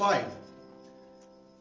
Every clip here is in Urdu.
5।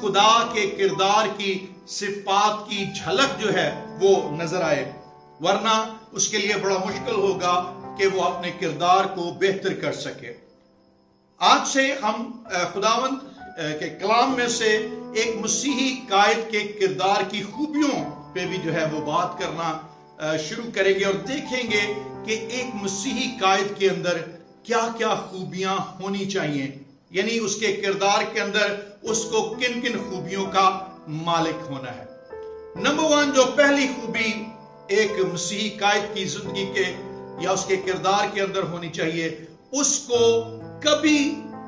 خدا کے کردار کی صفات کی جھلک جو ہے وہ نظر آئے، ورنہ اس کے لیے بڑا مشکل ہوگا کہ وہ اپنے کردار کو بہتر کر سکے۔ آج سے ہم خداوند کے کلام میں سے ایک مسیحی قائد کے کردار کی خوبیوں پہ بھی جو ہے وہ بات کرنا شروع کریں گے، اور دیکھیں گے کہ ایک مسیحی قائد کے اندر کیا کیا خوبیاں ہونی چاہیے، یعنی اس کے کردار کے اندر اس کو کن کن خوبیوں کا مالک ہونا ہے۔ نمبر 1 جو پہلی خوبی ایک مسیحی قائد کی زندگی کے یا اس کے کردار کے اندر ہونی چاہیے، اس کو کبھی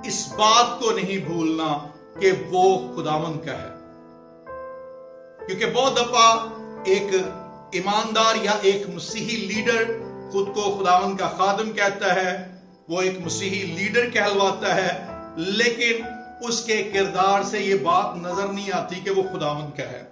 اس بات کو نہیں بھولنا کہ وہ خداوند کا ہے، کیونکہ بہت دفعہ ایک ایماندار یا ایک مسیحی لیڈر خود کو خداوند کا خادم کہتا ہے، وہ ایک مسیحی لیڈر کہلواتا ہے، لیکن اس کے کردار سے یہ بات نظر نہیں آتی کہ وہ خداوند کا ہے۔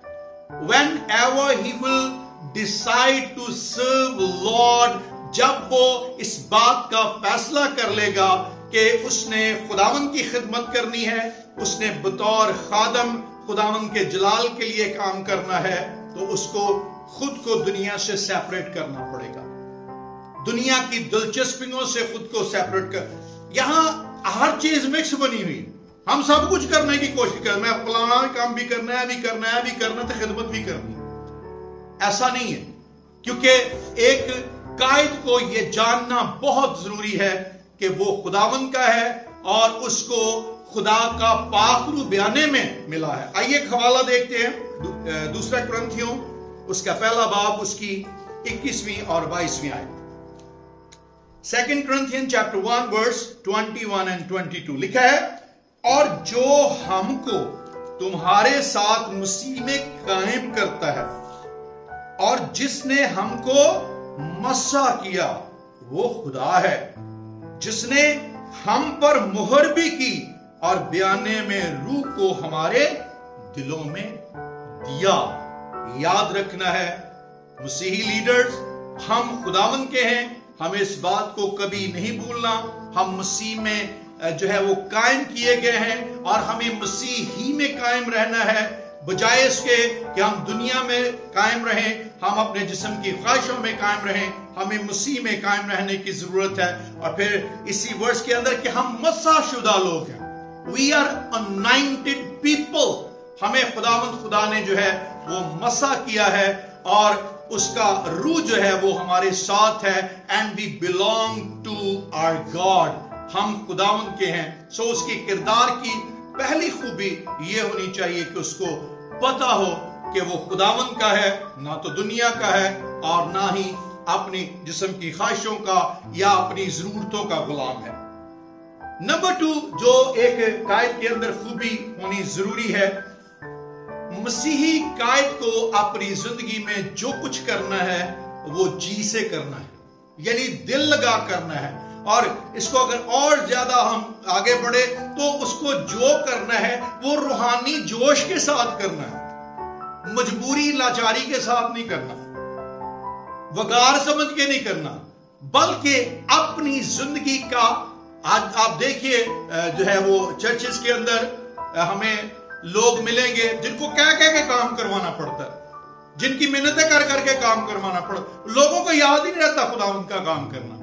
Whenever he will decide to serve Lord، جب وہ اس بات کا فیصلہ کر لے گا کہ اس نے خداوند کی خدمت کرنی ہے، اس نے بطور خادم خداوند کے جلال کے لیے کام کرنا ہے، تو اس کو خود کو دنیا سے سیپریٹ کرنا پڑے گا، دنیا کی دلچسپیوں سے خود کو سیپریٹ کر۔ یہاں ہر چیز مکس بنی ہوئی، ہم سب کچھ کرنے کی کوشش کریں، میں فلانا کام بھی کرنا ہے، بھی کرنا ہے، بھی کرنا ہے، تو خدمت بھی کرنی ہے۔ ایسا نہیں ہے، کیونکہ ایک قائد کو یہ جاننا بہت ضروری ہے کہ وہ خداوند کا ہے اور اس کو خدا کا پاخرو بیانے میں ملا ہے۔ آئیے ایک حوالہ دیکھتے ہیں، دوسرا کرنتھیوں اس کا پہلا باب، اس کی 21ویں اور 22ویں آیت۔ 2 Corinthians chapter 1 verse 21 and 22 لکھا ہے، اور جو ہم کو تمہارے ساتھ مسیح میں قائم کرتا ہے اور جس نے ہم کو مسح کیا وہ خدا ہے، جس نے ہم پر مہر بھی کی اور بیانے میں روح کو ہمارے دلوں میں دیا۔ یاد رکھنا ہے، مسیحی لیڈرز ہم خداوند کے ہیں، ہمیں اس بات کو کبھی نہیں بھولنا، ہم مسیح میں جو ہے وہ قائم کیے گئے ہیں اور ہمیں مسیح ہی میں قائم رہنا ہے، بجائے اس کے کہ ہم دنیا میں قائم رہیں، ہم اپنے جسم کی خواہشوں میں قائم رہیں، ہمیں مسیح میں قائم رہنے کی ضرورت ہے۔ اور پھر اسی ورس کے اندر کہ ہم مسح شدہ لوگ ہیں، we are anointed people، ہمیں خدا نے جو ہے وہ مسح کیا ہے اور اس کا روح جو ہے وہ ہمارے ساتھ ہے، and we belong to our God، ہم خداوند کے ہیں۔ سو اس کی کردار کی پہلی خوبی یہ ہونی چاہیے کہ اس کو پتا ہو کہ وہ خداوند کا ہے، نہ تو دنیا کا ہے اور نہ ہی اپنی جسم کی خواہشوں کا یا اپنی ضرورتوں کا غلام ہے۔ نمبر 2 جو ایک قائد کے اندر خوبی ہونی ضروری ہے، مسیحی قائد کو اپنی زندگی میں جو کچھ کرنا ہے وہ جی سے کرنا ہے، یعنی دل لگا کرنا ہے، اور اس کو اگر اور زیادہ ہم آگے بڑھے تو اس کو جو کرنا ہے وہ روحانی جوش کے ساتھ کرنا ہے، مجبوری لاچاری کے ساتھ نہیں کرنا، وقار سمجھ کے نہیں کرنا، بلکہ اپنی زندگی کا۔ آج آپ دیکھیے جو ہے وہ چرچز کے اندر ہمیں لوگ ملیں گے جن کو کہہ کے کام کروانا پڑتا ہے، جن کی محنتیں کر کر کے کام کروانا پڑتا ہے، لوگوں کو یاد ہی نہیں رہتا خداوند کا کام کرنا۔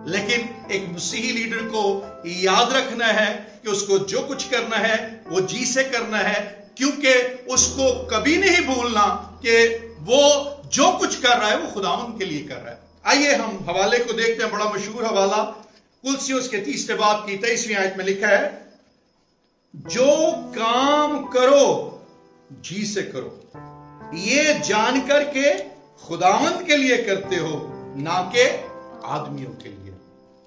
لیکن ایک مسیحی لیڈر کو یاد رکھنا ہے کہ اس کو جو کچھ کرنا ہے وہ جی سے کرنا ہے، کیونکہ اس کو کبھی نہیں بھولنا کہ وہ جو کچھ کر رہا ہے وہ خداوند کے لیے کر رہا ہے۔ آئیے ہم حوالے کو دیکھتے ہیں، بڑا مشہور حوالہ کلسیوس کے 3 باب کی 23ویں آیت میں لکھا ہے، جو کام کرو جی سے کرو، یہ جان کر کے خداوند کے لیے کرتے ہو، نہ کہ آدمیوں کے لیے۔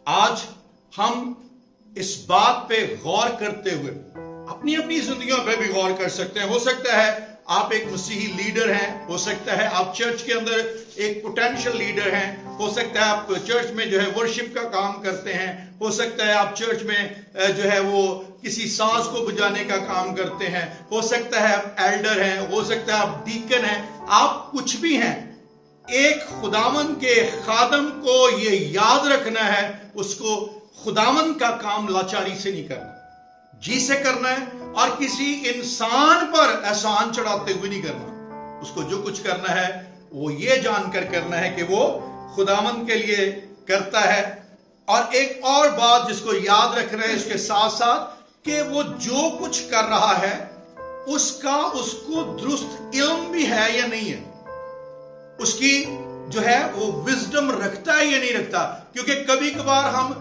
آج ہم اس بات پہ غور کرتے ہوئے اپنی زندگیوں پہ بھی غور کر سکتے ہیں۔ ہو سکتا ہے آپ ایک مسیحی لیڈر ہیں، ہو سکتا ہے آپ چرچ کے اندر ایک پوٹینشل لیڈر ہیں، ہو سکتا ہے آپ چرچ میں جو ہے ورشپ کا کام کرتے ہیں، ہو سکتا ہے آپ چرچ میں جو ہے وہ کسی ساز کو بجانے کا کام کرتے ہیں، ہو سکتا ہے آپ ایلڈر ہیں، ہو سکتا ہے آپ ڈیکن ہیں، آپ کچھ بھی ہیں۔ ایک خداوند کے خادم کو یہ یاد رکھنا ہے، اس کو خداوند کا کام لاچاری سے نہیں کرنا، جی سے کرنا ہے، اور کسی انسان پر احسان چڑھاتے ہوئے نہیں کرنا. اس کو جو کچھ کرنا ہے وہ یہ جان کر کرنا ہے کہ وہ خداوند کے لیے کرتا ہے. اور ایک اور بات جس کو یاد رکھنا ہے اس کے ساتھ ساتھ کہ وہ جو کچھ کر رہا ہے اس کو درست علم بھی ہے یا نہیں ہے, اس کی جو ہے وہ وزڈم رکھتا ہے یا نہیں رکھتا. کیونکہ کبھی کبھار ہم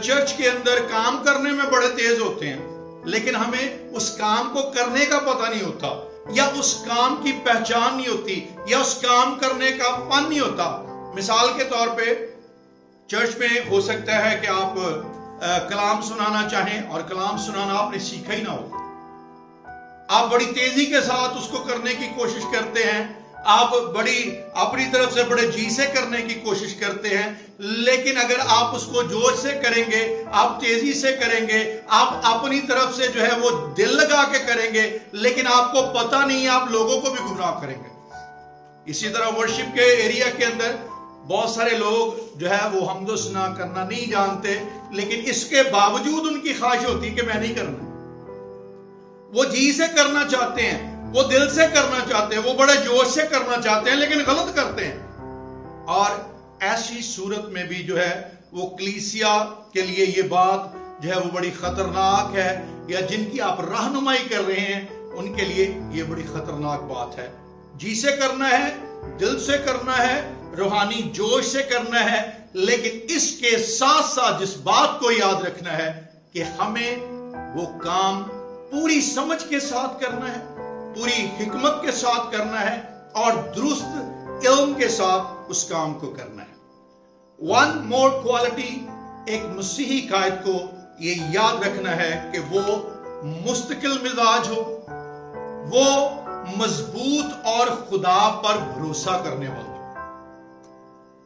چرچ کے اندر کام کرنے میں بڑے تیز ہوتے ہیں لیکن ہمیں اس کام کو کرنے کا پتہ نہیں ہوتا, یا اس کام کی پہچان نہیں ہوتی, یا اس کام کرنے کا فن نہیں ہوتا. مثال کے طور پہ چرچ میں ہو سکتا ہے کہ آپ کلام سنانا چاہیں اور کلام سنانا آپ نے سیکھا ہی نہ ہو. آپ بڑی تیزی کے ساتھ اس کو کرنے کی کوشش کرتے ہیں, آپ بڑی اپنی طرف سے بڑے جی سے کرنے کی کوشش کرتے ہیں, لیکن اگر آپ اس کو جوش سے کریں گے, آپ تیزی سے کریں گے, آپ اپنی طرف سے جو ہے وہ دل لگا کے کریں گے, لیکن آپ کو پتہ نہیں آپ لوگوں کو بھی گمراہ کریں گے. اسی طرح ورشپ کے ایریا کے اندر بہت سارے لوگ جو ہے وہ حمد و ثنا کرنا نہیں جانتے, لیکن اس کے باوجود ان کی خواہش ہوتی کہ میں نہیں کرنا. وہ جی سے کرنا چاہتے ہیں, وہ دل سے کرنا چاہتے ہیں, وہ بڑے جوش سے کرنا چاہتے ہیں, لیکن غلط کرتے ہیں. اور ایسی صورت میں بھی جو ہے وہ کلیسیا کے لیے یہ بات جو ہے وہ بڑی خطرناک ہے, یا جن کی آپ رہنمائی کر رہے ہیں ان کے لیے یہ بڑی خطرناک بات ہے. جی سے کرنا ہے, دل سے کرنا ہے, روحانی جوش سے کرنا ہے, لیکن اس کے ساتھ ساتھ جس بات کو یاد رکھنا ہے کہ ہمیں وہ کام پوری سمجھ کے ساتھ کرنا ہے, پوری حکمت کے ساتھ کرنا ہے, اور درست علم کے ساتھ اس کام کو کرنا ہے. ون مور کوالٹی, ایک مسیحی قائد کو یہ یاد رکھنا ہے کہ وہ مستقل مزاج ہو, وہ مضبوط اور خدا پر بھروسہ کرنے والا.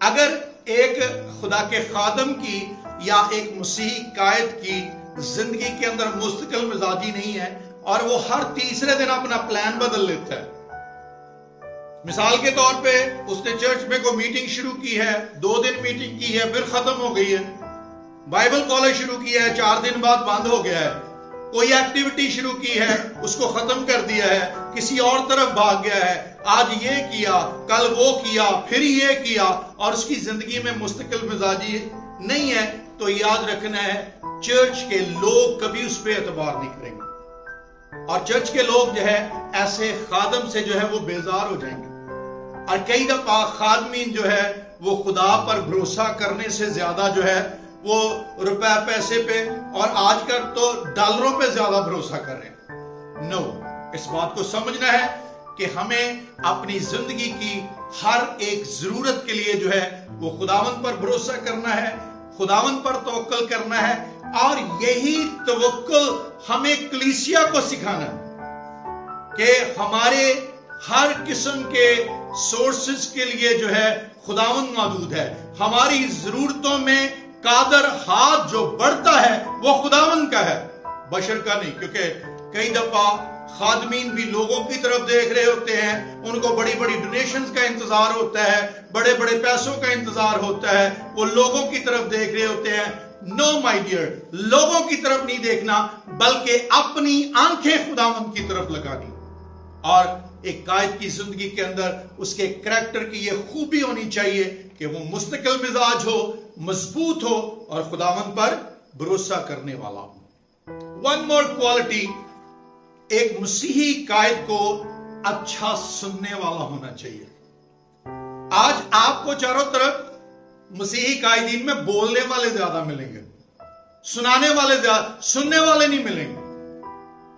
اگر ایک خدا کے خادم کی یا ایک مسیحی قائد کی زندگی کے اندر مستقل مزاجی نہیں ہے اور وہ ہر تیسرے دن اپنا پلان بدل لیتا ہے, مثال کے طور پہ اس نے چرچ میں کوئی میٹنگ شروع کی ہے, 2 دن میٹنگ کی ہے, پھر ختم ہو گئی ہے. بائبل کالج شروع کیا ہے, 4 دن بعد بند ہو گیا ہے. کوئی ایکٹیویٹی شروع کی ہے, اس کو ختم کر دیا ہے, کسی اور طرف بھاگ گیا ہے, آج یہ کیا, کل وہ کیا, پھر یہ کیا, اور اس کی زندگی میں مستقل مزاجی نہیں ہے, تو یاد رکھنا ہے چرچ کے لوگ کبھی اس پہ اعتبار نہیں کریں گے, اور چرچ کے لوگ جو ہے ایسے خادم سے جو ہے وہ بیزار ہو جائیں گے. اور کئی دفعہ خادمین جو ہے وہ خدا پر بھروسہ کرنے سے زیادہ جو ہے وہ روپے پیسے پہ اور آج کل تو ڈالروں پہ زیادہ بھروسہ کر رہے ہیں. نو, اس بات کو سمجھنا ہے کہ ہمیں اپنی زندگی کی ہر ایک ضرورت کے لیے جو ہے وہ خداوند پر بھروسہ کرنا ہے, خداوند پر توکل کرنا ہے, اور یہی توکل ہمیں کلیسیا کو سکھانا ہے کہ ہمارے ہر قسم کے سورسز کے لیے جو ہے خداوند موجود ہے. ہماری ضرورتوں میں قادر ہاتھ جو بڑھتا ہے وہ خداوند کا ہے, بشر کا نہیں. کیونکہ کئی دفعہ خادمین بھی لوگوں کی طرف دیکھ رہے ہوتے ہیں, ان کو بڑی بڑی ڈونیشنز کا انتظار ہوتا ہے, بڑے بڑے پیسوں کا انتظار ہوتا ہے, وہ لوگوں کی طرف دیکھ رہے ہوتے ہیں. نو مائی ڈیئر, لوگوں کی طرف نہیں دیکھنا بلکہ اپنی آنکھیں خداوند کی طرف لگانی. اور ایک قائد کی زندگی کے اندر اس کے کریکٹر کی یہ خوبی ہونی چاہیے کہ وہ مستقل مزاج ہو, مضبوط ہو, اور خداوند پر بھروسہ کرنے والا ہو. ون مور کوالٹی, ایک مسیحی قائد کو اچھا سننے والا ہونا چاہیے. آج آپ کو چاروں طرف مسیحی قائدین میں بولنے والے زیادہ ملیں گے, سنانے والے زیادہ, سننے والے نہیں ملیں گے.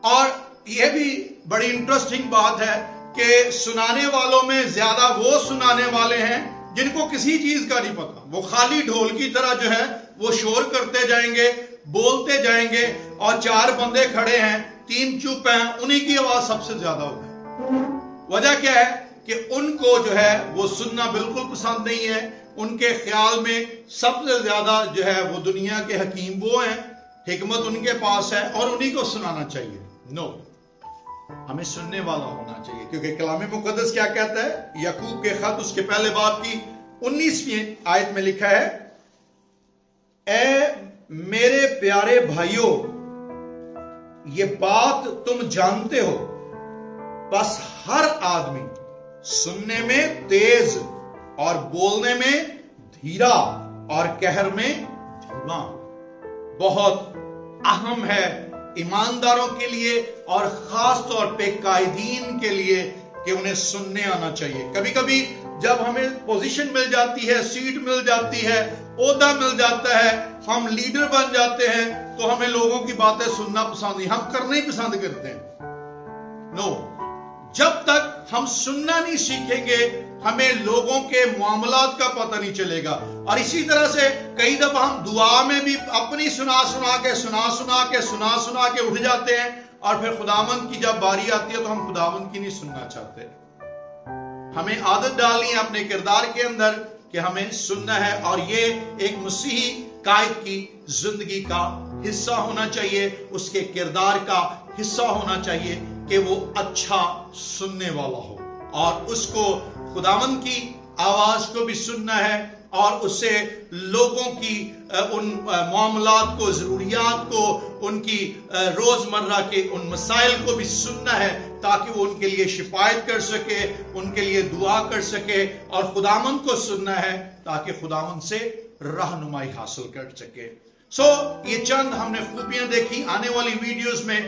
اور یہ بھی بڑی انٹرسٹنگ بات ہے کہ سنانے والوں میں زیادہ وہ سنانے والے ہیں جن کو کسی چیز کا نہیں پتا. وہ خالی ڈھول کی طرح جو ہے وہ شور کرتے جائیں گے, بولتے جائیں گے, اور 4 بندے کھڑے ہیں, 3 چپ ہیں, انہی کی آواز سب سے زیادہ ہوگی. وجہ کیا ہے کہ ان کو جو ہے وہ سننا بالکل پسند نہیں ہے. ان کے خیال میں سب سے زیادہ جو ہے وہ دنیا کے حکیم وہ ہیں, حکمت ان کے پاس ہے, اور انہی کو سنانا چاہیے. نو, ہمیں سننے والا ہونا چاہیے. کیونکہ کلام مقدس کیا کہتا ہے؟ یعقوب کے خط اس کے پہلے باب کی 19ویں آیت میں لکھا ہے, اے میرے پیارے بھائیوں, یہ بات تم جانتے ہو، بس ہر آدمی سننے میں تیز اور بولنے میں دھیرا اور قہر میں دھیما۔ بہت اہم ہے ایمانداروں کے لیے اور خاص طور پہ قائدین کے لیے کہ انہیں سننے آنا چاہیے۔ کبھی کبھی جب ہمیں پوزیشن مل جاتی ہے، سیٹ مل جاتی ہے، عہدہ مل جاتا ہے، ہم لیڈر بن جاتے ہیں، تو ہمیں لوگوں کی باتیں سننا پسند نہیں، ہم کرنا ہی پسند کرتے ہیں۔ نو، جب تک ہم سننا نہیں سیکھیں گے ہمیں لوگوں کے معاملات کا پتہ نہیں چلے گا۔ اور اسی طرح سے کئی دفعہ ہم دعا میں بھی اپنی سنا کے اٹھ جاتے ہیں، اور پھر خداوند کی جب باری آتی ہے تو ہم خداوند کی نہیں سننا چاہتے۔ ہمیں عادت ڈالنی ہے اپنے کردار کے اندر کہ ہمیں سننا ہے، اور یہ ایک مسیحی قائد کی زندگی کا حصہ ہونا چاہیے، اس کے کردار کا حصہ ہونا چاہیے کہ وہ اچھا سننے والا ہو، اور اس کو خداوند کی آواز کو بھی سننا ہے، اور اسے لوگوں کی ان معاملات کو، ضروریات کو، ان کی روزمرہ کے ان مسائل کو بھی سننا ہے، تاکہ وہ ان کے لیے شفایت کر سکے، ان کے لیے دعا کر سکے، اور خداوند کو سننا ہے تاکہ خداوند سے رہنمائی حاصل کر سکے۔ یہ چند ہم نے خوبیاں دیکھی۔ آنے والی ویڈیوز میں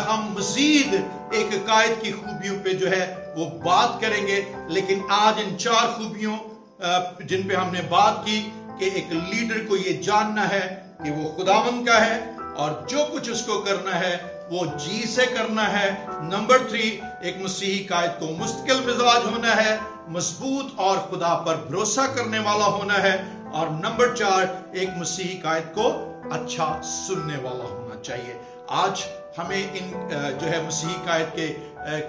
ہم مزید ایک قائد کی خوبیوں پہ جو ہے وہ بات کریں گے، لیکن آج ان 4 خوبیوں جن پہ ہم نے بات کی کہ ایک لیڈر کو یہ جاننا ہے کہ وہ خداوند کا ہے، اور جو کچھ اس کو کرنا ہے وہ جی سے کرنا ہے۔ نمبر 3، ایک مسیحی قائد کو مستقل مزاج ہونا ہے، مضبوط اور خدا پر بھروسہ کرنے والا ہونا ہے، اور نمبر 4، ایک مسیحی قائد کو اچھا سننے والا ہونا چاہیے۔ آج ہمیں ان جو ہے مسیحی قائد کے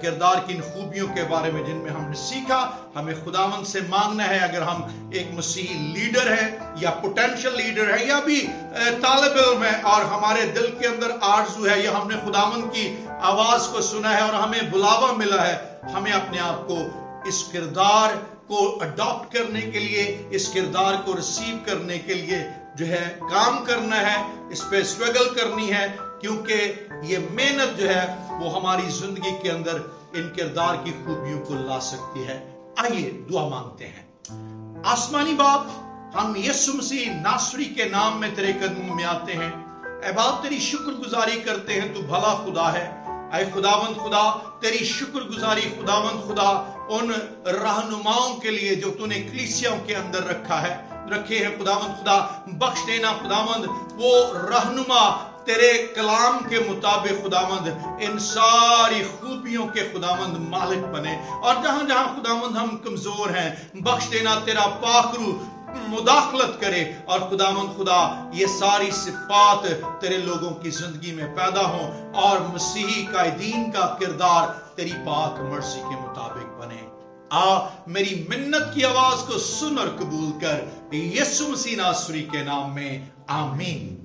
کردار کی ان خوبیوں کے بارے میں جن میں ہم نے سیکھا، ہمیں خداوند سے مانگنا ہے، اگر ہم ایک مسیحی لیڈر ہیں یا پوٹینشل لیڈر ہیں یا بھی طالب علم ہے، اور ہمارے دل کے اندر آرزو ہے، یا ہم نے خداوند کی آواز کو سنا ہے اور ہمیں بلاوا ملا ہے، ہمیں اپنے آپ کو اس کردار کو اڈاپٹ کرنے کے لیے، اس کردار کو ریسیو کرنے کے لیے جو ہے کام کرنا ہے، اس پہ سٹرگل کرنی ہے، کیونکہ یہ محنت جو ہے وہ ہماری زندگی کے اندر ان کردار کی خوبیوں کو لا سکتی ہے۔ آئیے دعا مانگتے ہیں۔ آسمانی باپ، ہم یسوع مسیح ناصری کے نام میں تیرے قدموں میں آتے ہیں، اے باپ تیری شکر گزاری کرتے ہیں، تو بھلا خدا ہے۔ اے خداوند خدا، تیری شکر گزاری خداوند خدا ان رہنماؤں کے لیے جو تو نے کلیسیوں کے اندر رکھے ہیں خداوند خدا، بخش دینا خداوند، وہ رہنما تیرے کلام کے مطابق خداوند ان ساری خوبیوں کے خداوند مالک بنے، اور جہاں جہاں خداوند ہم کمزور ہیں، بخش دینا تیرا پاک روح مداخلت کرے، اور خداوند خدا یہ ساری صفات تیرے لوگوں کی زندگی میں پیدا ہوں، اور مسیحی قائدین کا کردار تیری پاک مرضی کے مطابق بنے۔ میری منت کی آواز کو سن اور قبول کر، یسوع مسیح ناصری کے نام میں، آمین۔